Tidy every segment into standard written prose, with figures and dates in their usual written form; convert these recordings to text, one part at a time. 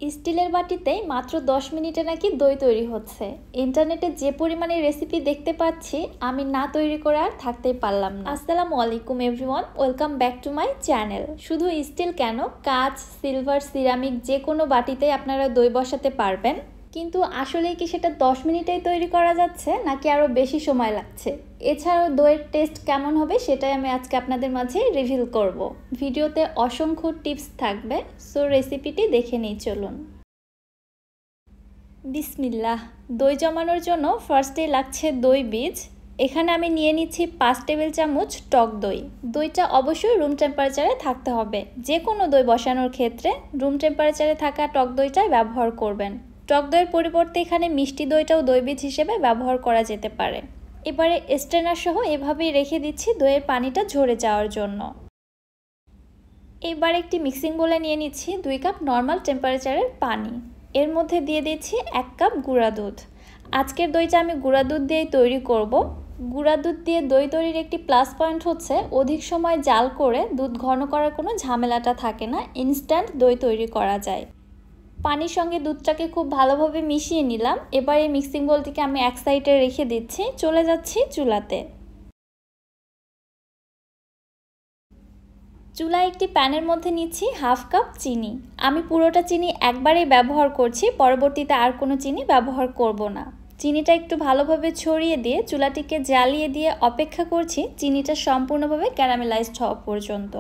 স্টিলের বাটিতেই মাত্র 10 মিনিটে নাকি দই তৈরি হচ্ছে। ইন্টারনেটে যে পরিমাণে রেসিপি দেখতে পাচ্ছি, আমি না তৈরি করে আর থাকতেই পারলাম না। আসসালামু আলাইকুম everyone, welcome back to my channel. শুধু স্টিল কেন, কাঁচ, সিলভার, সিরামিক যে কোনো বাটিতেই আপনারা দই বসাতে পারবেন। কিন্তু আসলেই কি সেটা 10 মিনিটেই তৈরি করা যাচ্ছে নাকি আরও বেশি সময় লাগছে? এছাড়াও দইয়ের টেস্ট কেমন হবে সেটাই আমি আজকে আপনাদের মাঝে রিভিল করব। ভিডিওতে অসংখ্য টিপস থাকবে, সো রেসিপিটি দেখে নিই চলুন। বিসমিল্লাহ। দই জমানোর জন্য ফার্স্টেই লাগছে দই বীজ। এখানে আমি নিয়ে নিচ্ছি 5 টেবিল চামচ টক দই। দইটা অবশ্যই রুম টেম্পারেচারে থাকতে হবে। যে কোনো দই বসানোর ক্ষেত্রে রুম টেম্পারেচারে থাকা টক দইটাই ব্যবহার করবেন। টক দইয়ের পরিবর্তে এখানে মিষ্টি দইটাও দই বীজ হিসেবে ব্যবহার করা যেতে পারে। এবারে স্ট্রেনার সহ এভাবেই রেখে দিচ্ছি দইয়ের পানিটা ঝরে যাওয়ার জন্য। এবার একটি মিক্সিং বোলে নিয়ে নিচ্ছি 2 কাপ নর্মাল টেম্পারেচারের পানি। এর মধ্যে দিয়ে দিচ্ছি 1 কাপ গুঁড়া দুধ। আজকের দইটা আমি গুঁড়া দুধ দিয়েই তৈরি করব। গুঁড়া দুধ দিয়ে দই তৈরির একটি প্লাস পয়েন্ট হচ্ছে অধিক সময় জাল করে দুধ ঘন করার কোনো ঝামেলাটা থাকে না, ইনস্ট্যান্ট দই তৈরি করা যায়। পানির সঙ্গে দুধটাকে খুব ভালোভাবে মিশিয়ে নিলাম। এবার এই মিক্সিং বোলটিকে আমি এক সাইডে রেখে দিচ্ছি, চলে যাচ্ছি চুলাতে। চুলায় একটি প্যানের মধ্যে নিচ্ছি 1/2 কাপ চিনি। আমি পুরোটা চিনি একবারেই ব্যবহার করছি, পরবর্তীতে আর কোনো চিনি ব্যবহার করব না। চিনিটা একটু ভালোভাবে ছড়িয়ে দিয়ে চুলাটিকে জ্বালিয়ে দিয়ে অপেক্ষা করছি চিনিটা সম্পূর্ণভাবে ক্যারামেলাইজড হওয়া পর্যন্ত।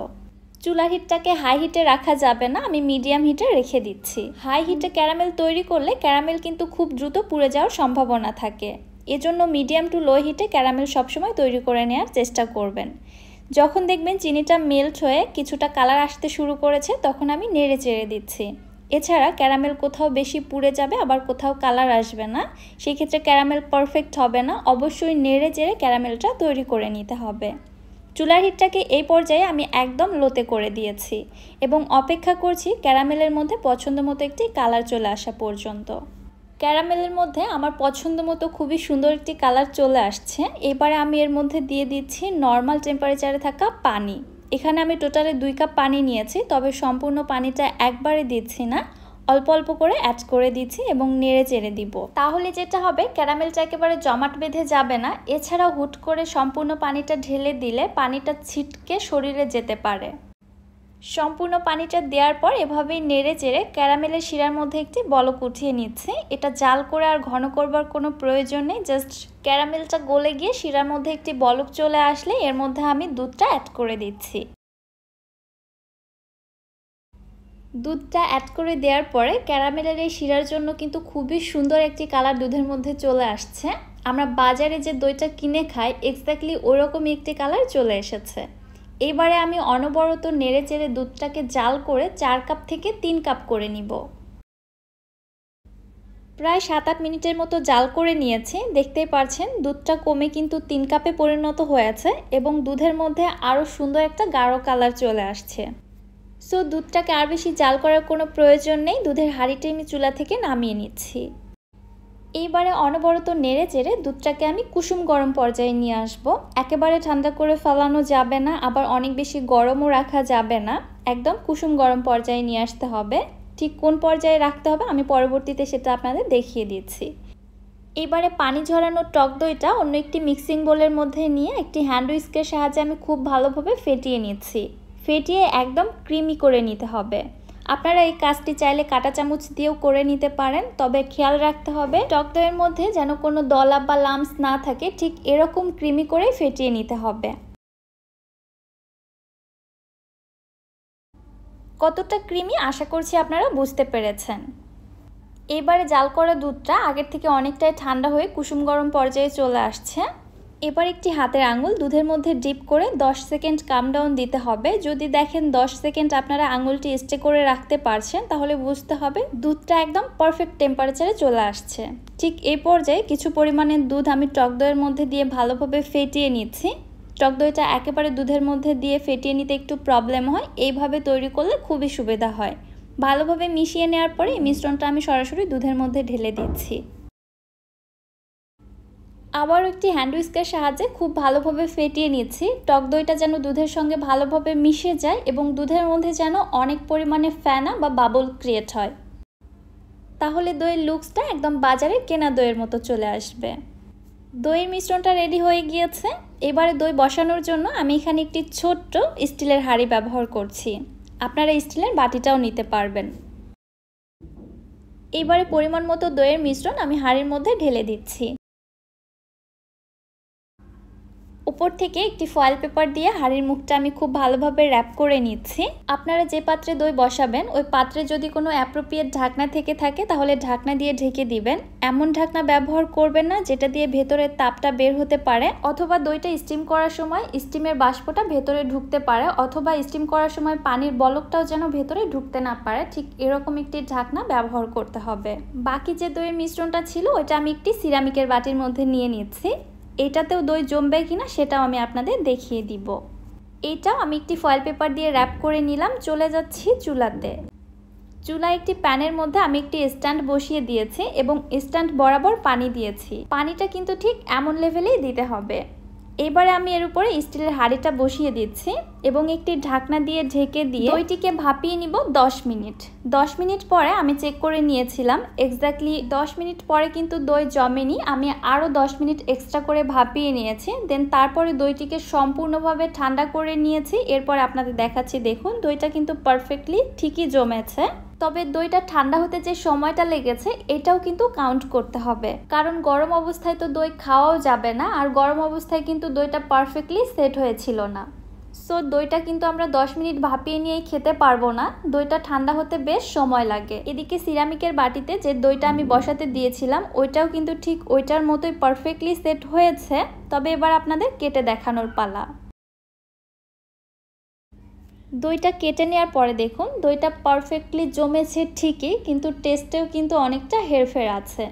চুলার হিটটাকে হাই হিটে রাখা যাবে না, আমি মিডিয়াম হিটে রেখে দিচ্ছি। হাই হিটে ক্যারামেল তৈরি করলে ক্যারামেল কিন্তু খুব দ্রুত পুড়ে যাওয়ার সম্ভাবনা থাকে। এজন্য মিডিয়াম টু লো হিটে ক্যারামেল সবসময় তৈরি করে নেওয়ার চেষ্টা করবেন। যখন দেখবেন চিনিটা মেল্ট হয়ে কিছুটা কালার আসতে শুরু করেছে, তখন আমি নেড়ে চেড়ে দিচ্ছি। এছাড়া ক্যারামেল কোথাও বেশি পুড়ে যাবে, আবার কোথাও কালার আসবে না, সেই ক্ষেত্রে ক্যারামেল পারফেক্ট হবে না। অবশ্যই নেড়ে চেড়ে ক্যারামেলটা তৈরি করে নিতে হবে। চুলার হিটটাকে এই পর্যায়ে আমি একদম লোতে করে দিয়েছি এবং অপেক্ষা করছি ক্যারামেলের মধ্যে পছন্দ মতো একটি কালার চলে আসা পর্যন্ত। ক্যারামেলের মধ্যে আমার পছন্দ মতো খুবই সুন্দর একটি কালার চলে আসছে। এবারে আমি এর মধ্যে দিয়ে দিচ্ছি নর্মাল টেম্পারেচারে থাকা পানি। এখানে আমি টোটালে 2 কাপ পানি নিয়েছি, তবে সম্পূর্ণ পানিটা একবারে দিচ্ছি না, অল্প অল্প করে অ্যাড করে দিচ্ছি এবং নেড়ে চেড়ে দিব। তাহলে যেটা হবে, ক্যারামেলটা একেবারে জমাট বেঁধে যাবে না। এছাড়াও হুট করে সম্পূর্ণ পানিটা ঢেলে দিলে পানিটা ছিটকে শরীরে যেতে পারে। সম্পূর্ণ পানিটা দেওয়ার পর এভাবেই নেড়ে চেড়ে ক্যারামেলের শিরার মধ্যে একটি বলক উঠিয়ে নিচ্ছে। এটা জাল করে আর ঘন করবার কোনো প্রয়োজন নেই, জাস্ট ক্যারামেলটা গলে গিয়ে শিরার মধ্যে একটি বলক চলে আসলে এর মধ্যে আমি দুধটা অ্যাড করে দিচ্ছি। দুধটা অ্যাড করে দেওয়ার পরে ক্যারামেলের এই শিরার জন্য কিন্তু খুবই সুন্দর একটি কালার দুধের মধ্যে চলে আসছে। আমরা বাজারে যে দইটা কিনে খাই, এক্স্যাক্টলি ওরকমই একটি কালার চলে এসেছে। এবারে আমি অনবরত নেড়ে চেড়ে দুধটাকে জাল করে 4 কাপ থেকে 3 কাপ করে নিব। প্রায় 7-8 মিনিটের মতো জাল করে নিয়েছি। দেখতেই পাচ্ছেন দুধটা কমে কিন্তু 3 কাপে পরিণত হয়েছে এবং দুধের মধ্যে আরও সুন্দর একটা গাঢ় কালার চলে আসছে। সো দুধটাকে আর বেশি জাল করার কোনো প্রয়োজন নেই। দুধের হাঁড়িটি আমি চুলা থেকে নামিয়ে নিচ্ছি। এইবারে অনবরত নেড়ে চেড়ে দুধটাকে আমি কুসুম গরম পর্যায়ে নিয়ে আসব। একেবারে ঠান্ডা করে ফেলানো যাবে না, আবার অনেক বেশি গরমও রাখা যাবে না। একদম কুসুম গরম পর্যায়ে নিয়ে আসতে হবে। ঠিক কোন পর্যায়ে রাখতে হবে আমি পরবর্তীতে সেটা আপনাদের দেখিয়ে দিচ্ছি। এবারে পানি ঝরানো টক দইটা অন্য একটি মিক্সিং বোলের মধ্যে নিয়ে একটি হ্যান্ড হুইস্কের সাহায্যে আমি খুব ভালোভাবে ফেটিয়ে নিচ্ছি। ফেটিয়ে একদম ক্রিমি করে নিতে হবে। আপনারা এই কাজটি চাইলে কাঁটা চামচ দিয়েও করে নিতে পারেন, তবে খেয়াল রাখতে হবে টক দইয়ের মধ্যে যেন কোনো দলা বা লাম্পস না থাকে। ঠিক এরকম ক্রিমি করেই ফেটিয়ে নিতে হবে। কতটা ক্রিমি আশা করছি আপনারা বুঝতে পেরেছেন। এবারে জাল করা দুধটা আগের থেকে অনেকটাই ঠান্ডা হয়ে কুসুম গরম পর্যায়ে চলে আসছে। এবার একটি হাতের আঙুল দুধের মধ্যে ডিপ করে 10 সেকেন্ড কাম ডাউন দিতে হবে। যদি দেখেন 10 সেকেন্ড আপনারা আঙুলটি স্টে করে রাখতে পারছেন, তাহলে বুঝতে হবে দুধটা একদম পারফেক্ট টেম্পারেচারে চলে আসছে। ঠিক এই পর্যায়ে কিছু পরিমাণের দুধ আমি টক দইয়ের মধ্যে দিয়ে ভালোভাবে ফেটিয়ে নিচ্ছি। টক দইটা একেবারে দুধের মধ্যে দিয়ে ফেটিয়ে নিতে একটু প্রবলেম হয়, এইভাবে তৈরি করলে খুবই সুবিধা হয়। ভালোভাবে মিশিয়ে নেওয়ার পরে এই মিশ্রণটা আমি সরাসরি দুধের মধ্যে ঢেলে দিচ্ছি। আবার একটি হ্যান্ড হুইস্কের সাহায্যে খুব ভালোভাবে ফেটিয়ে নিচ্ছি। টক দইটা যেন দুধের সঙ্গে ভালোভাবে মিশে যায় এবং দুধের মধ্যে যেন অনেক পরিমাণে ফেনা বা বাবল ক্রিয়েট হয়। তাহলে দইয়ের লুকসটা একদম বাজারে কেনা দইয়ের মতো চলে আসবে। দইয়ের মিশ্রণটা রেডি হয়ে গিয়েছে। এবারে দই বসানোর জন্য আমি এখানে একটি ছোট্ট স্টিলের হাঁড়ি ব্যবহার করছি। আপনারা স্টিলের বাটিটাও নিতে পারবেন। এবারে পরিমাণ মতো দইয়ের মিশ্রণ আমি হাঁড়ির মধ্যে ঢেলে দিচ্ছি। উপর থেকে একটি ফয়েল পেপার দিয়ে হাঁড়ির মুখটা আমি খুব ভালোভাবে র্যাপ করে নিচ্ছি। আপনারা যে পাত্রে দই বসাবেন ওই পাত্রে যদি কোনো অ্যাপ্রোপ্রিয়েট ঢাকনা থেকে থাকে তাহলে ঢাকনা দিয়ে ঢেকে দিবেন। এমন ঢাকনা ব্যবহার করবেন না যেটা দিয়ে ভেতরের তাপটা বের হতে পারে, অথবা দইটা স্টিম করার সময় স্টিমের বাষ্পটা ভেতরে ঢুকতে পারে, অথবা স্টিম করার সময় পানির বলকটাও যেন ভেতরে ঢুকতে না পারে, ঠিক এরকম একটি ঢাকনা ব্যবহার করতে হবে। বাকি যে দইয়ের মিশ্রণটা ছিল ওইটা আমি একটি সিরামিকের বাটির মধ্যে নিয়ে নিচ্ছি। এটাতেও দই জমবে কিনা সেটাও আমি আপনাদের দেখিয়ে দিব। এটাও আমি একটি ফয়েল পেপার দিয়ে র্যাপ করে নিলাম। চলে যাচ্ছি চুলাতে। চুলায় একটি প্যানের মধ্যে আমি একটি স্ট্যান্ড বসিয়ে দিয়েছি এবং স্ট্যান্ড বরাবর পানি দিয়েছি। পানিটা কিন্তু ঠিক এমন লেভেলেই দিতে হবে। এবারে আমি এর উপরে স্টিলের হাঁড়িটা বসিয়ে দিচ্ছি এবং একটি ঢাকনা দিয়ে ঢেকে দিয়ে দইটিকে ভাপিয়ে নিব 10 মিনিট। 10 মিনিট পরে আমি চেক করে নিয়েছিলাম, এক্স্যাক্টলি 10 মিনিট পরে কিন্তু দই জমেনি। আমি আরও 10 মিনিট এক্সট্রা করে ভাপিয়ে নিয়েছি। দেন তারপরে দইটিকে সম্পূর্ণভাবে ঠান্ডা করে নিয়েছি। এরপর আপনাদের দেখাচ্ছি, দেখুন দইটা কিন্তু পারফেক্টলি ঠিকই জমেছে। তবে দইটা ঠান্ডা হতে যে সময়টা লেগেছে এটাও কিন্তু কাউন্ট করতে হবে, কারণ গরম অবস্থায় তো দই খাওয়াও যাবে না, আর গরম অবস্থায় কিন্তু দইটা পারফেক্টলি সেট হয়েছিল না। সো দইটা কিন্তু আমরা 10 মিনিট ভাপিয়ে নিয়েই খেতে পারবো না, দইটা ঠান্ডা হতে বেশ সময় লাগে। এদিকে সিরামিকের বাটিতে যে দইটা আমি বসাতে দিয়েছিলাম ওইটাও কিন্তু ঠিক ওইটার মতোই পারফেক্টলি সেট হয়েছে। তবে এবার আপনাদের কেটে দেখানোর পালা। দইটা কেটে নেওয়ার পরে দেখুন দইটা পারফেক্টলি জমেছে ঠিকই, কিন্তু টেস্টেও কিন্তু অনেকটা হেরফের আছে।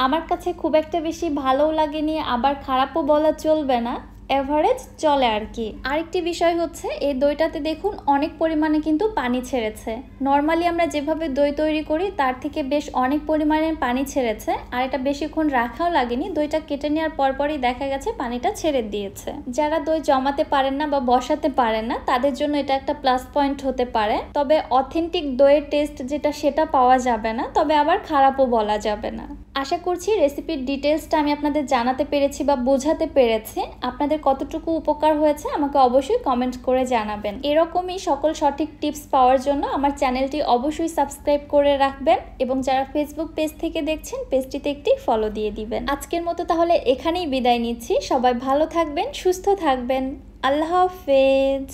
আমার কাছে খুব একটা বেশি ভালোও লাগেনি, আবার খারাপও বলা চলবে না, এভারেজ চলে আর কি। আরেকটি বিষয় হচ্ছে এই দইটাতে দেখুন অনেক পরিমাণে কিন্তু পানি ছেড়েছে। নর্মালি আমরা যেভাবে দই তৈরি করি তার থেকে বেশ অনেক পরিমাণে পানি ছেড়েছে, আর এটা বেশিক্ষণ রাখাও লাগেনি। দইটা কেটে নেওয়ার পরপরই দেখা গেছে পানিটা ছেড়ে দিয়েছে। যারা দই জমাতে পারেন না বা বসাতে পারেন না তাদের জন্য এটা একটা প্লাস পয়েন্ট হতে পারে। তবে অথেন্টিক দইয়ের টেস্ট যেটা সেটা পাওয়া যাবে না, তবে আবার খারাপও বলা যাবে না। আশা করছি রেসিপির ডিটেলসটা আমি আপনাদের জানাতে পেরেছি বা বোঝাতে পেরেছি। আপনাদের কতটুকু উপকার হয়েছে আমাকে অবশ্যই কমেন্ট করে জানাবেন। এরকমই সকল সঠিক টিপস পাওয়ার জন্য আমার চ্যানেলটি অবশ্যই সাবস্ক্রাইব করে রাখবেন, এবং যারা ফেসবুক পেজ থেকে দেখছেন পেজটিতে একটি ফলো দিয়ে দিবেন। আজকের মতো তাহলে এখানেই বিদায় নিচ্ছি। সবাই ভালো থাকবেন, সুস্থ থাকবেন। আল্লাহ হাফেজ।